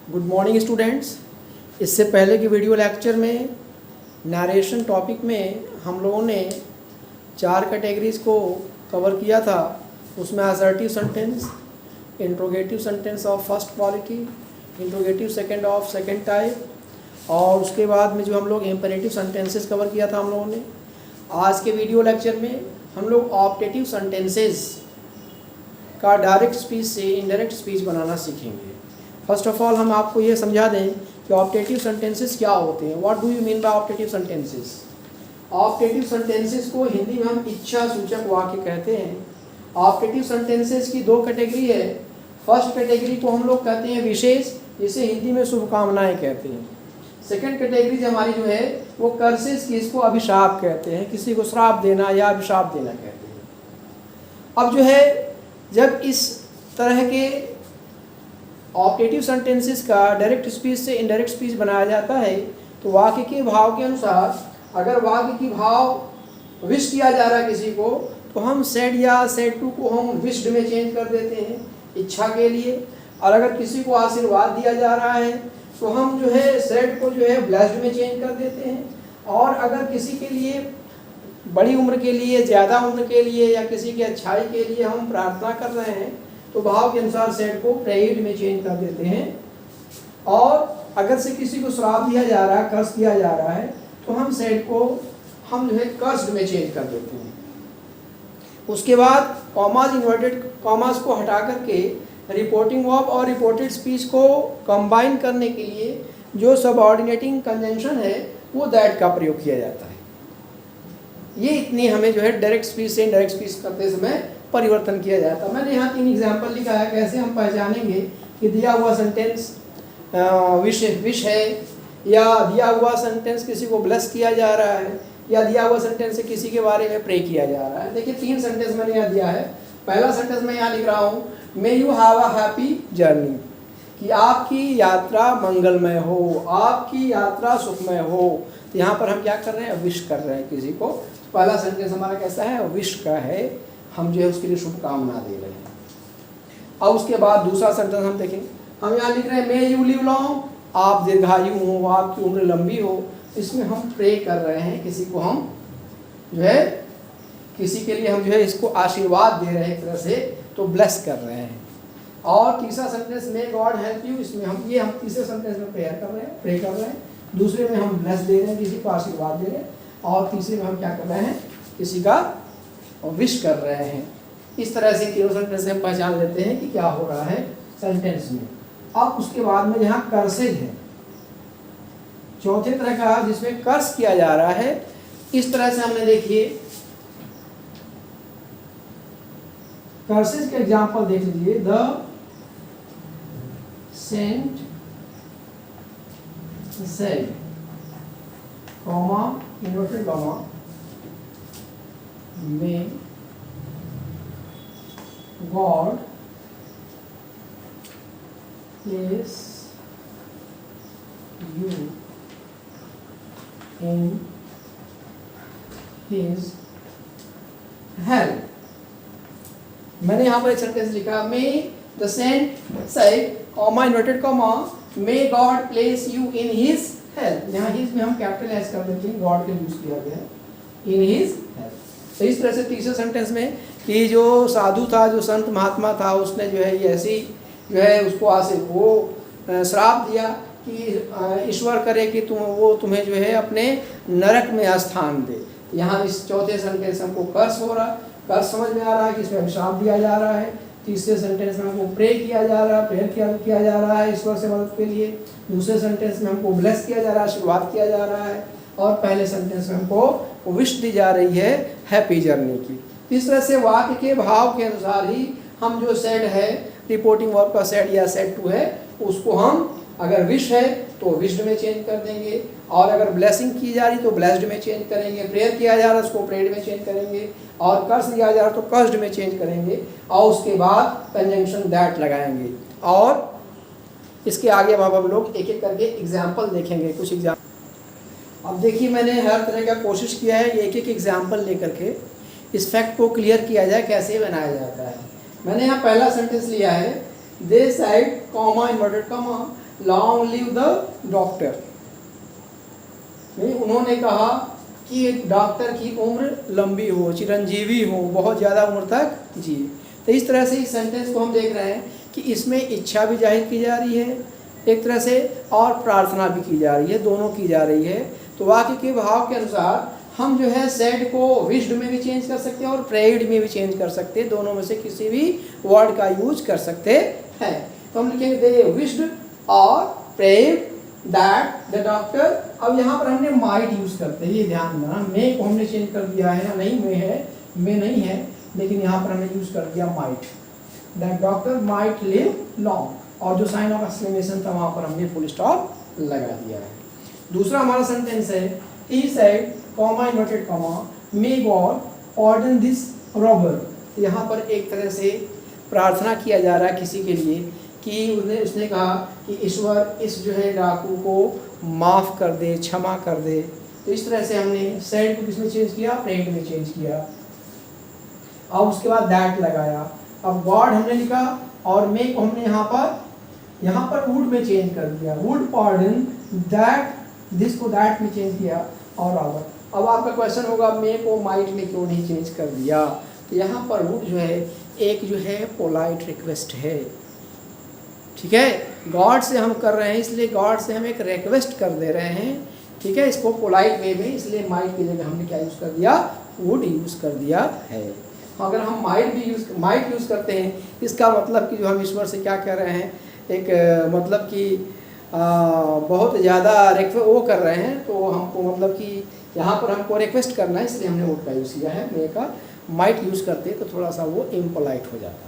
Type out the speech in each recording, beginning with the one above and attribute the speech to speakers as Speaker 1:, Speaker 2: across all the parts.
Speaker 1: Good morning students. इससे पहले की वीडियो लेक्चर में नरेशन टॉपिक में हम लोगों ने 4 कैटेगरीज को कवर किया था। उसमें assertive sentence, interrogative sentence of first quality, interrogative second of second type, और उसके बाद में जो हम लोग इम्पेरेटिव सेंटेंसेस कवर किया था हम लोगों ने। आज के वीडियो लेक्चर में हम लोग ऑप्टेटिव सेंटेंसेस का डायरेक्ट स्पीच से इनडायरेक्ट स्पीच बनाना सीखेंगे। फर्स्ट ऑफ ऑल हम आपको ये समझा दें कि ऑप्टेटिव सेंटेंसेस क्या होते हैं। What do you mean by optative sentences? Optative sentences को हिंदी में हम इच्छा सूचक वाक्य कहते हैं। ऑप्टेटिव सेंटेंसेस की 2 कैटेगरी है। फर्स्ट कैटेगरी को हम लोग कहते हैं विशेष, जिसे हिंदी में शुभकामनाएं कहते हैं। सेकंड कैटेगरी हमारी जो है वो कर्सेस की, इसको अभिशाप कहते हैं, किसी को श्राप देना या अभिशाप देना कहते हैं। अब जो है जब इस तरह के ऑप्टेटिव सेंटेंसेस का डायरेक्ट स्पीच से इनडायरेक्ट स्पीच बनाया जाता है तो वाक्य के भाव के अनुसार, अगर वाक्य की भाव विश किया जा रहा है किसी को, तो हम सेड या सेड टू को हम विश्ड में चेंज कर देते हैं इच्छा के लिए। और अगर किसी को आशीर्वाद दिया जा रहा है तो हम जो है सेड को जो है ब्लेस्ड में चेंज कर देते हैं। और अगर किसी के लिए बड़ी उम्र के लिए, ज़्यादा उम्र के लिए या किसी की अच्छाई के लिए हम प्रार्थना कर रहे हैं तो भाव के अनुसार सेड को प्रेयर्ड में चेंज कर देते हैं। और अगर से किसी को श्राप दिया जा रहा है, कर्स दिया जा रहा है, तो हम सेड को हम जो है कर्स्ड में चेंज कर देते हैं। उसके बाद कॉमाज, इन्वर्टेड कॉमास को हटा करके रिपोर्टिंग वर्ब और रिपोर्टेड स्पीच को कंबाइन करने के लिए जो सबऑर्डिनेटिंग कंजंक्शन है वो दैट का प्रयोग किया जाता है। ये इतनी हमें जो है डायरेक्ट स्पीच से इनडायरेक्ट स्पीच करते समय परिवर्तन किया जाता है। मैंने यहाँ 3 एग्जाम्पल लिखा है कैसे हम पहचानेंगे कि दिया हुआ सेंटेंस विश है, या दिया हुआ सेंटेंस किसी को ब्लेस किया जा रहा है, या दिया हुआ सेंटेंस से किसी के बारे में प्रे किया जा रहा है। देखिए 3 सेंटेंस मैंने यहाँ दिया है। पहला सेंटेंस मैं यहाँ लिख रहा हूँ, may you have a happy journey, कि आपकी यात्रा मंगलमय हो, आपकी यात्रा सुखमय हो। तो यहाँ पर हम क्या कर रहे हैं? विश कर रहे हैं किसी को। पहला सेंटेंस हमारा कैसा है? विश का है, हम जो है उसके लिए शुभकामना दे रहे हैं। अब उसके बाद दूसरा सेंटेंस हम देखें, हम यहाँ लिख रहे हैं मे यू लिव लॉन्ग, आप दीर्घायु हो, आपकी उम्र लंबी हो। इसमें हम प्रे कर रहे हैं किसी को, हम जो है किसी के लिए हम जो है इसको आशीर्वाद दे रहे हैं एक तरह से, तो ब्लेस कर रहे हैं। और तीसरा sentence may God help you, इसमें हम तीसरे सेंटेंस में प्रे कर रहे हैं। दूसरे में हम ब्लेस दे रहे हैं, किसी को आशीर्वाद दे रहे हैं। और तीसरे में हम क्या कर रहे हैं? किसी का विश कर रहे हैं। इस तरह से तीनों सेंटेंस से हम पहचान लेते हैं कि क्या हो रहा है सेंटेंस में। अब उसके बाद में यहाँ कर्सेज है, चौथे तरह का जिसमें कर्स किया जा रहा है। इस तरह से हमने देखिए कर्सेज के एग्जांपल देख लीजिए। The saint said, comma, inverted comma, may God place you in his help. मैंने यहाँ पर एक सेंटेंस लिखा, may the saint said, comma, inverted comma, may God place you in his help. यहाँ हिज में हम कैपिटल एस कर देते हैं, गॉड के यूज किया गया है, इन हिज हेल्प। तो इस तरह से तीसरे सेंटेंस में कि जो साधु था, जो संत महात्मा था, उसने जो है ये ऐसी जो है उसको श्राप दिया कि ईश्वर करे कि वो तुम्हें जो है अपने नरक में स्थान दे। यहाँ इस चौथे सेंटेंस हमको कर्स हो रहा, कर्स समझ में आ रहा है कि इसमें अभिशाप दिया जा रहा है। तीसरे सेंटेंस में हमको प्रे किया जा रहा है, प्रेयर किया जा रहा है ईश्वर से मदद के लिए। दूसरे सेंटेंस में हमको ब्लेस किया जा रहा है, आशीर्वाद किया जा रहा है। और पहले सेंटेंस में हमको विश दी जा रही है हैप्पी जर्नी की। इस तरह से वाक्य के भाव के अनुसार ही हम जो सेड है, रिपोर्टिंग वर्ब का सेड या सेड टू है, उसको हम अगर विश है तो विश्ड में चेंज कर देंगे, और अगर ब्लेसिंग की जा रही तो ब्लेस्ड में चेंज करेंगे, प्रेयर किया जा रहा है उसको प्रेड में चेंज करेंगे, और कर्स दिया जा रहा तो कर्स्ड में चेंज करेंगे। और उसके बाद कंजंक्शन दैट लगाएंगे। और इसके आगे अब हम लोग एक एक करके एग्जाम्पल देखेंगे, कुछ एग्जाम्पल। अब देखिए मैंने हर तरह का कोशिश किया है एक एक एग्जाम्पल लेकर के इस फैक्ट को क्लियर किया जाए कैसे बनाया जाता है। मैंने यहाँ पहला सेंटेंस लिया है, they said comma inverted comma long live the doctor. उन्होंने कहा कि डॉक्टर की उम्र लंबी हो, चिरंजीवी हो, बहुत ज़्यादा उम्र तक जिए। तो इस तरह से इस सेंटेंस को हम देख रहे हैं कि इसमें इच्छा भी जाहिर की जा रही है एक तरह से, और प्रार्थना भी की जा रही है, दोनों की जा रही है। तो वाक्य के भाव के अनुसार हम जो है सैड को विश्ड में भी चेंज कर सकते हैं और प्रेयड में भी चेंज कर सकते हैं, दोनों में से किसी भी वर्ड का यूज कर सकते हैं। तो हम लिखेंगे दे विश्ड और प्रेयड दैट द डॉक्टर। अब यहाँ पर हमने माइट यूज करते हैं, ये ध्यान देना, मे को हमने चेंज कर दिया है, नहीं मे है, मे नहीं है, लेकिन यहाँ पर हमने यूज कर दिया might, that doctor might live long, और जो साइन ऑफ एक्सक्लेमेशन था वहाँ पर हमने फुल स्टॉप लगा दिया है। दूसरा हमारा सेंटेंस है he said comma inverted comma may God pardon this robber. यहाँ पर एक तरह से प्रार्थना किया जा रहा है किसी के लिए कि उसने कहा कि ईश्वर इस जो है डाकू को माफ़ कर दे, क्षमा कर दे। तो इस तरह से हमने सैड को किसमें चेंज किया, प्रेड में चेंज किया, और उसके बाद दैट लगाया। अब गॉड हमने लिखा और मे को हमने यहाँ पर वुड में चेंज कर दिया, वुड पार्डन दैट, दिस को दैट में चेंज किया और रॉबर। अब आपका क्वेश्चन होगा मे को माइट में क्यों नहीं चेंज कर दिया। तो यहाँ पर वुड जो है एक जो है पोलाइट रिक्वेस्ट है, ठीक है, गॉड से हम कर रहे हैं, इसलिए गॉड से हम एक रिक्वेस्ट कर दे रहे हैं, ठीक है, इसको पोलाइट वे में, इसलिए माइट की जगह हमने क्या यूज़ कर दिया, वुड यूज़ कर दिया है। अगर हम माइट यूज़ करते हैं, इसका मतलब कि जो हम ईश्वर से क्या कह रहे हैं, एक मतलब कि बहुत ज़्यादा वो कर रहे हैं, तो हमको मतलब कि यहाँ पर हमको रिक्वेस्ट करना है, इसलिए हमने वुड का यूज़ किया है। मे का माइट यूज़ करते तो थोड़ा सा वो इम्पोलाइट हो जाता।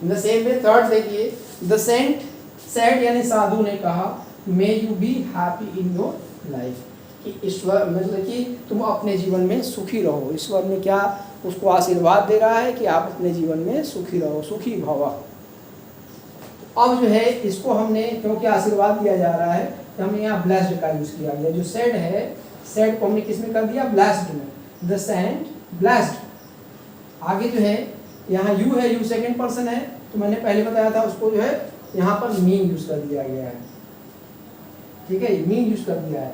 Speaker 1: In the same way third देखिए, द सेंट सैड यानी साधु ने कहा may you B happy in your life, कि ईश्वर मतलब कि तुम अपने जीवन में सुखी रहो। ईश्वर ने क्या उसको आशीर्वाद दे रहा है कि आप अपने जीवन में सुखी रहो, सुखी भव। अब जो है इसको हमने क्योंकि आशीर्वाद दिया जा रहा है तो हमने यहाँ ब्लेस्ड का यूज़ किया गया। जो सैड है, सैड को हमने किस में कर दिया, ब्लेस्ड में, द सेंट ब्लेस्ड। आगे जो है यहाँ यू है, यू सेकंड पर्सन है, तो मैंने पहले बताया था उसको जो है यहाँ पर मीन यूज़ कर दिया गया है, ठीक है, मीन यूज़ कर दिया है,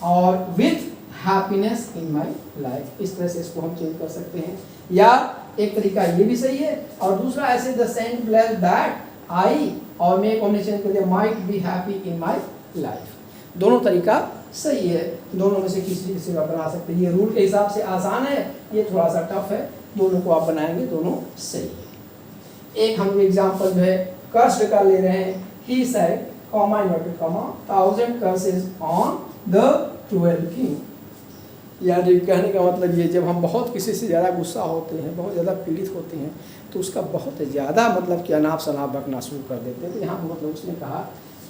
Speaker 1: और with happiness in my life, इस तरह से इसको हम चेंज कर सकते हैं। या एक तरीका ये भी सही है, और दूसरा ऐसे the saint blessed that I, और मे को हमने चेंज कर दिया might be happy in my life. दोनों तरीका सही है, दोनों में से किसी से आप बना सकते हैं। ये रूल के हिसाब से आसान है, ये थोड़ा सा टफ है, दोनों को आप बनाएंगे, दोनों सही है। एक हम एग्जाम्पल जो है कर्स्ड का ले रहे हैं, he said comma inverted comma 1000 curses on the 12 king. यानी कहने का मतलब ये, जब हम बहुत किसी से ज़्यादा गुस्सा होते हैं, बहुत ज़्यादा पीड़ित होते हैं, तो उसका बहुत ज़्यादा मतलब कि अनाप शनाप बकना शुरू कर देते हैं। तो यहाँ मतलब उसने कहा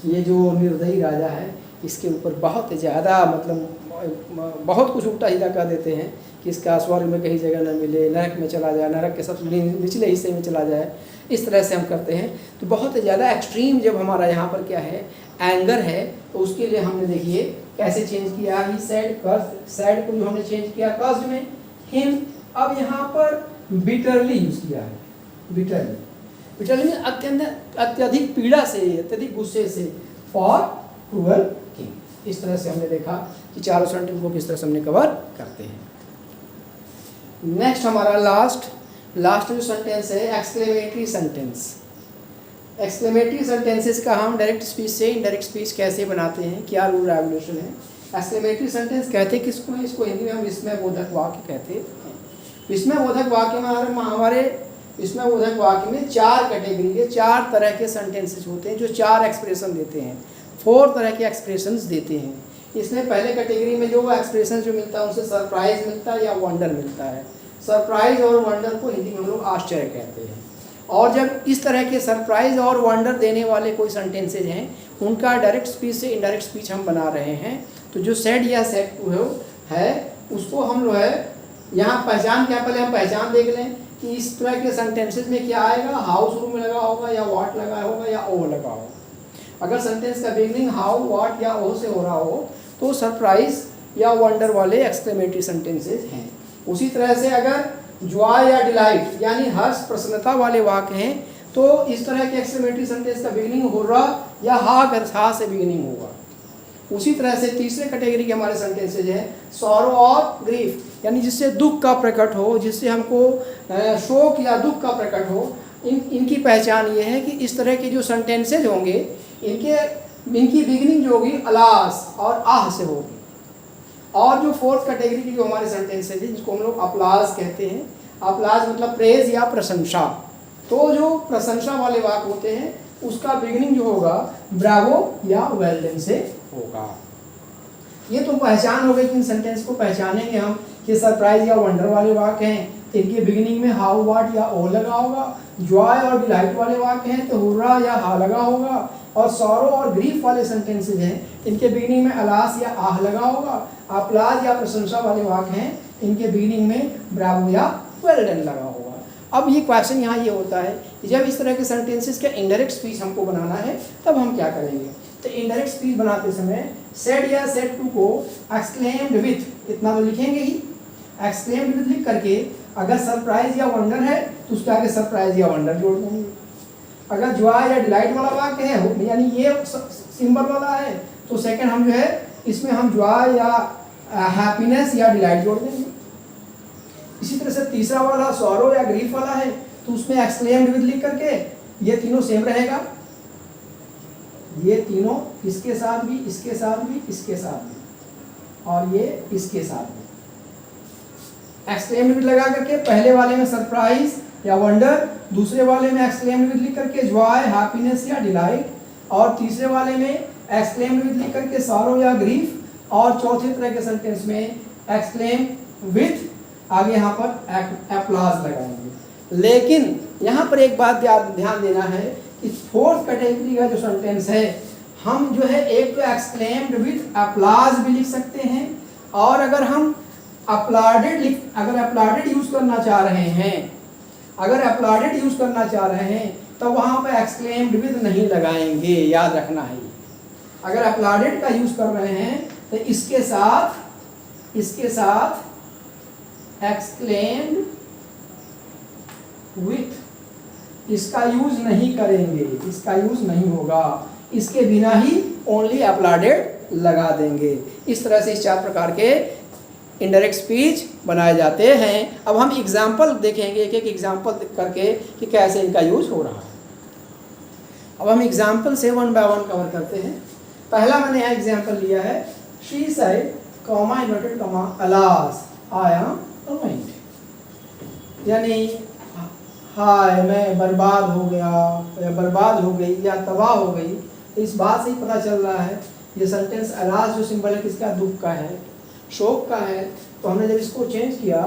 Speaker 1: कि ये जो निर्दयी राजा है, इसके ऊपर बहुत ज़्यादा मतलब बहुत कुछ उल्टा सीधा कर देते हैं कि इसका स्वर्ग में कहीं जगह न मिले, नरक में चला जाए, नरक के सबसे निचले हिस्से में चला जाए, इस तरह से हम करते हैं। तो बहुत ज़्यादा एक्सट्रीम जब हमारा यहाँ पर क्या है, एंगर है, तो उसके लिए हमने देखिए कैसे चेंज किया, ही सैड कर्स्ड, सैड को जो हमने चेंज किया कर्स्ड में, हिम। अब यहाँ पर बिटरली यूज़ किया है, बिटरली, बिटरली में अत्यधिक पीड़ा से, अत्यधिक गुस्से से, फॉर क्रूअल किंग। इस तरह से हमने देखा कि चारों सेंटेंस को किस तरह से हमने कवर करते हैं। नेक्स्ट हमारा लास्ट जो सेंटेंस है एक्सक्लेमेटरी सेंटेंस। एक्सक्लेमेटरी सेंटेंसेस का हम डायरेक्ट स्पीच से इनडायरेक्ट स्पीच कैसे बनाते हैं, क्या रूल रेगुलेशन है। एक्सक्लेमेटरी सेंटेंस कहते किसको हैं, इसको हिंदी में हम विस्मयबोधक वाक्य कहते हैं। विस्मयबोधक वाक्य में हमारे विस्मयबोधक वाक्य में 4 कैटेगरी के 4 तरह के सेंटेंसेस होते हैं, जो 4 एक्सप्रेशन देते हैं, 4 तरह के एक्सप्रेशंस देते हैं। इसमें पहले कैटेगरी में जो एक्सप्रेशन जो मिलता है उनसे सरप्राइज मिलता है या वंडर मिलता है। सरप्राइज और वंडर को हिंदी में हम लोग आश्चर्य कहते हैं। और जब इस तरह के सरप्राइज और वंडर देने वाले कोई सेंटेंसेज हैं, उनका डायरेक्ट स्पीच से इनडायरेक्ट स्पीच हम बना रहे हैं, तो जो सेड या सेड है उसको हम जो है यहाँ पहचान, क्या पहले हम पहचान देख लें कि इस तरह के सेंटेंसेज में क्या आएगा, हाउ शुरू में लगा होगा या व्हाट लगा होगा या ओ लगा होगा। अगर सेंटेंस का बिगनिंग हाउ, व्हाट या ओ से हो रहा हो तो सरप्राइज या वंडर वाले एक्सक्लेमेटरी सेंटेंसेज हैं। उसी तरह से अगर जॉय या डिलाइट यानी हर्ष प्रसन्नता वाले वाक्य हैं तो इस तरह के एक्सक्लेमेटरी सेंटेंस का बिगिनिंग हुर्रा या हा से बिगिनिंग होगा। उसी तरह से तीसरे कैटेगरी के हमारे सेंटेंसेज हैं सॉरो और ग्रीफ, यानी जिससे दुख का प्रकट हो, जिससे हमको शोक या दुख का प्रकट हो। इनकी पहचान ये है कि इस तरह के जो सेंटेंसेज होंगे इनकी बिगिनिंग जो होगी अलास और आह से होगी। और जो फोर्थ कैटेगरी की जो हमारे सेंटेंसेज है जिसको हम लोग अपलाज कहते हैं, अपलाज मतलब प्रेज या प्रशंसा, तो जो प्रशंसा वाले वाक्य होते हैं उसका बिगिनिंग जो होगा ब्रावो या वेल डन से होगा। ये तो पहचान हो गई कि इन सेंटेंस को पहचानेंगे हम कि सरप्राइज या वंडर वाले वाक्य हैं तो इनके बिगिनिंग में हाउ वाट या ओ लगा होगा। जॉय और डिलाइट वाले वाक्य हैं तो हुर्रा या हा लगा होगा। और सॉरो और ग्रीफ वाले सेंटेंसेज हैं इनके बिगिनिंग में अलास या आह लगा होगा। अपलाज या प्रशंसा वाले वाक्य हैं इनके बिगिनिंग में ब्रावो या वेल डन लगा होगा। अब ये क्वेश्चन यहाँ ये होता है कि जब इस तरह के सेंटेंसेस का इनडायरेक्ट स्पीच हमको बनाना है तब हम क्या करेंगे। तो इनडायरेक्ट स्पीच बनाते समय सेड या सेड टू को एक्सक्लेम्ड विथ इतना तो लिखेंगे ही, एक्सक्लेम्ड विथ लिख करके अगर सरप्राइज या वंडर है तो उसके आगे सरप्राइज या वंडर जोड़ देंगे। अगर जॉय या डिलाइट वाला वाक्य है यानी ये सिंबल वाला है तो सेकंड हम जो है इसमें हम जॉय या हैप्पीनेस या डिलाइट जोड़ देंगे। इसी तरह से तीसरा वाला सॉरो या ग्रीफ वाला है तो उसमें एक्सक्लेम्ड विथ लिख करके ये तीनों सेम रहेगा, ये तीनों इसके साथ भी, इसके साथ भी, इसके साथ भी और ये इसके साथ भी। एक्सक्लेम्ड विथ लगा करके पहले वाले में सरप्राइज या वंडर, दूसरे वाले में एक्सक्लेम्ड विथ लिख करके जॉय हैप्पीनेस या डिलाइट और तीसरे वाले में एक्सक्लेम्ड विथ लिख करके सॉरो या ग्रीफ और चौथे तरह के सेंटेंस में एक्सक्लेम विथ आगे यहाँ पर एप्लाज लगाएंगे। लेकिन यहाँ पर एक बात ध्यान देना है कि फोर्थ कैटेगरी का जो सेंटेंस है हम जो है एक तो एक्सक्लेम्ड विथ एप्लाज भी लिख सकते हैं और अगर हम अपलाडेड यूज करना चाह रहे हैं, अगर अपलाडेड यूज करना चाह रहे हैं तो वहाँ पर एक्सक्लेम्ड विथ नहीं लगाएंगे, याद रखना है। अगर अपलाडेड का यूज कर रहे हैं तो इसके साथ एक्सक्लेम्ड विथ इसका यूज नहीं करेंगे, इसका यूज नहीं होगा, इसके बिना ही ओनली अपलाडेड लगा देंगे। इस तरह से इस 4 प्रकार के इनडायरेक्ट स्पीच बनाए जाते हैं। अब हम एग्जाम्पल देखेंगे, एक एक एग्जाम्पल करके कि कैसे इनका यूज हो रहा है। अब हम एग्जाम्पल से 1 बाय 1 कवर करते हैं। पहला मैंने यहाँ एग्जाम्पल लिया है she said comma inverted comma alas I am ruined, यानी हाय मैं बर्बाद हो गया या बर्बाद हो गई या तबाह हो गई। इस बात से ही पता चल रहा है ये सेंटेंस अलास जो सिंबल है किसका, दुख का है, शोक का है। तो हमने जब इसको चेंज किया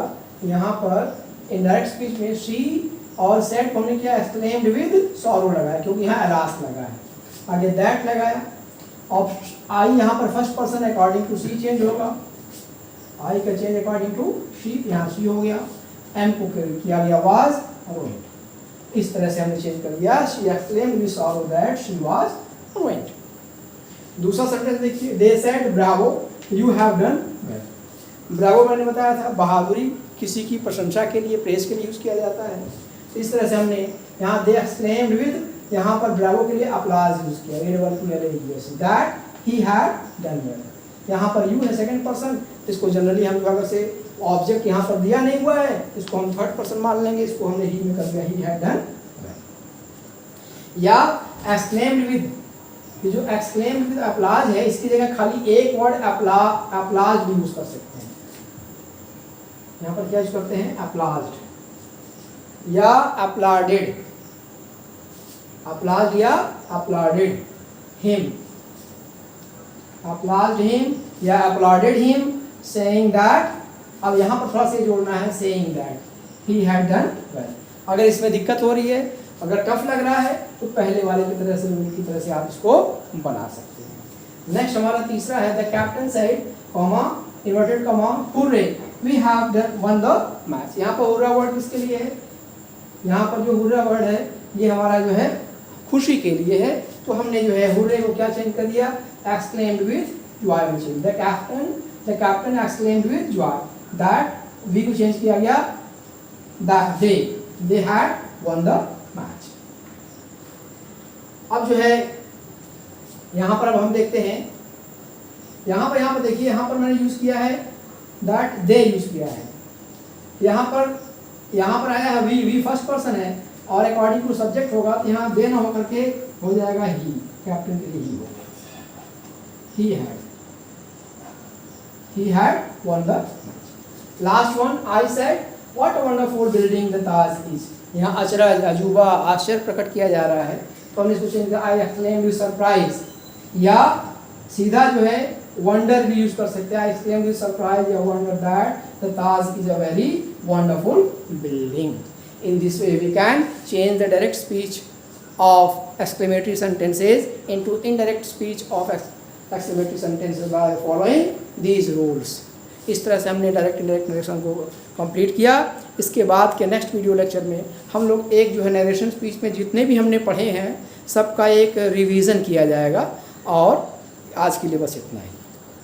Speaker 1: यहाँ पर इनडायरेक्ट स्पीच में शी और सेड को हमने किया एक्सक्लेम्ड विद सॉरो लगाया क्योंकि यहाँ अलास लगा है, आगे दैट लगाया। और आई यहाँ पर first person according to C change होगा, आई का चेंज अकॉर्डिंग टू शी, यहाँ सी हो गया। एम को किया गया वाज रुइन्ड। इस तरह से हमने चेंज कर दिया she exclaimed with sorrow that she was ruined. दूसरा सेंटेंस देखिए they said bravo you have done well. Bravo मैंने बताया था बहादुरी किसी की प्रशंसा के लिए, प्रेस के लिए यूज किया जाता है। इस तरह से हमने यहाँ दे एक्सक्लेम्ड विद यहाँ पर ब्रावो के लिए अपलाज यूज किया, that he had done well. यहाँ पर यू है सेकंड पर्सन, इसको जनरली हम अगर से ऑब्जेक्ट यहाँ पर दिया नहीं हुआ है इसको हम थर्ड पर्सन मान लेंगे, इसको हमने ही में कर दिया ही हैड डन वेल। या एक्सक्लेम्ड विद, ये जो एक्सक्लेम्ड विद अपलाज है इसकी जगह खाली एक वर्ड अपलाज भी यूज कर सकते हैं। यहाँ पर क्या यूज करते हैं, अपलाज्ड या अपलाडेड, अपलाज्ड या अपलाडेड हिम, अपलाज्ड हिम या अपलाडेड हिम सेइंग दैट। अब यहाँ पर थोड़ा सा जोड़ना है saying that he had done well. अगर इसमें दिक्कत हो रही है, अगर टफ लग रहा है तो पहले वाले की तरह से आप इसको बना सकते हैं। नेक्स्ट हमारा तीसरा है the captain said comma inverted comma hurray we have won the match. यहाँ पर हुर्रा वर्ड किसके लिए है, यहाँ पर जो हुर्रा वर्ड है ये हमारा जो है खुशी के लिए है। तो हमने जो है हुर्रे को क्या चेंज कर दिया, एक्सक्लेम्ड विद जॉय में change. The captain exclaimed with joy, that we को चेंज किया गया that they had won the match. अब जो है यहाँ पर अब हम देखते हैं, यहाँ पर देखिए, यहाँ पर मैंने यूज़ किया है दैट, दे यूज़ किया है। यहाँ पर आया है वी फर्स्ट पर्सन है और अकॉर्डिंग टू सब्जेक्ट होगा तो यहाँ दे ना होकर के हो जाएगा ही, कैप्टन के लिए ही होगा। He had won the match. Last one I said what a wonderful building the Taj is. यहाँ अचरज, अजूबा, आश्चर्य प्रकट किया जा रहा है तो हमने इसको चेंज किया, आई एक्सक्लेम्ड विद सरप्राइज, या सीधा जो है वंडर भी यूज कर सकते हैं, आई एक्सक्लेम्ड विद सरप्राइज या wonder that the Taj is a very wonderful building. In this way we can change the direct speech of exclamatory sentences into indirect speech of exclamatory sentences by following these rules. इस तरह से हमने direct indirect narration को complete किया। इसके बाद के next video lecture में हम लोग एक जो है नरेशन स्पीच में जितने भी हमने पढ़े हैं सबका एक रिवीजन किया जाएगा। और आज के लिए बस इतना ही।